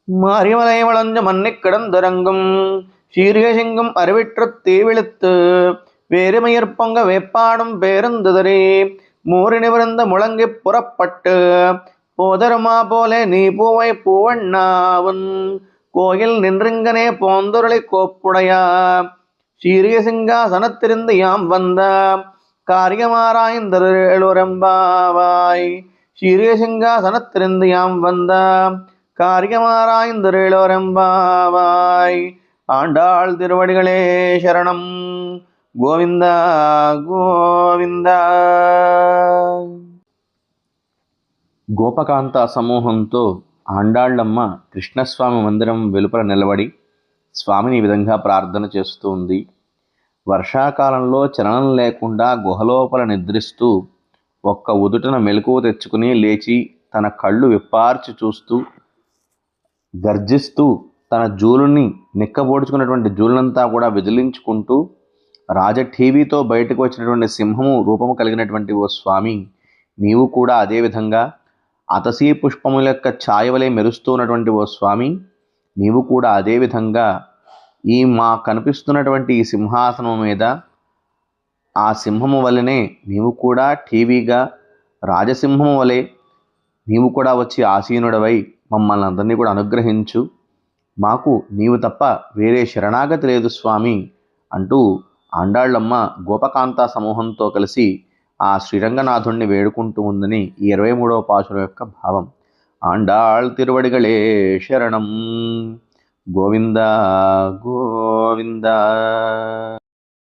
மாரியமலை வளஞ்ச மண்ணைக் கிடந்தரங்கும் சீரியசிங்கம் அறிவிற்றத்தே வெளுத்து வேறுமயற் பொங்க வேப்பாடும் பேருந்துதரே மூறி நிமிர்ந்த முழங்கிப் புறப்பட்டு போதருமா போலே நீ பூவை பூவண்ணாவன் கோயில் நின்றுங்கனே போந்தொருளை கோப்புடையா சீரிய சிங்காசனத்திருந்து யாம் வந்த காரியமாராய்ந்தருளெம்பாவாய் சீரிய சிங்காசனத்திருந்து யாம் வந்த காரியமாராய்ந்தருளெம்பாவாய். ஆண்டாள் திருவடிகளே శరణం. గోవింద గోవింద. గోపకాంత సమూహంతో ఆండాళ్ళమ్మ కృష్ణస్వామి మందిరం వెలుపల నిలబడి స్వామిని ఈ విధంగా ప్రార్థన చేస్తూ ఉంది. వర్షాకాలంలో చలనం లేకుండా గుహలోపల నిద్రిస్తూ ఒక్క ఉదుటన మెలకువ తెచ్చుకుని లేచి తన కళ్ళు విప్పార్చి చూస్తూ గర్జిస్తూ తన జూలుని నిక్కబోడ్చుకున్నటువంటి జూలంతా కూడా విదిలించుకుంటూ రాజఠీవీతో బయటకు వచ్చినటువంటి సింహము రూపము కలిగినటువంటి ఓ స్వామి, నీవు కూడా అదేవిధంగా అతసీ పుష్పముల యొక్క ఛాయవలే మెరుస్తూ ఉన్నటువంటి ఓ స్వామి, నీవు కూడా అదేవిధంగా ఈ మా కనిపిస్తున్నటువంటి ఈ సింహాసనం మీద ఆ సింహము వలనే నీవు కూడా టీవీగా రాజసింహము వలె నీవు కూడా వచ్చి ఆసీనుడవై మమ్మల్ని అందరినీ కూడా అనుగ్రహించు, మాకు నీవు తప్ప వేరే శరణాగతి లేదు స్వామి అంటూ ఆండాళ్ళమ్మ గోపకాంత సమూహంతో కలిసి ఆ శ్రీరంగనాథుణ్ణి వేడుకుంటూ ఉందని ఈ 23వ పాసురం యొక్క భావం. ఆండాళ్ తిరువడిగళే శరణం. గోవింద గోవింద.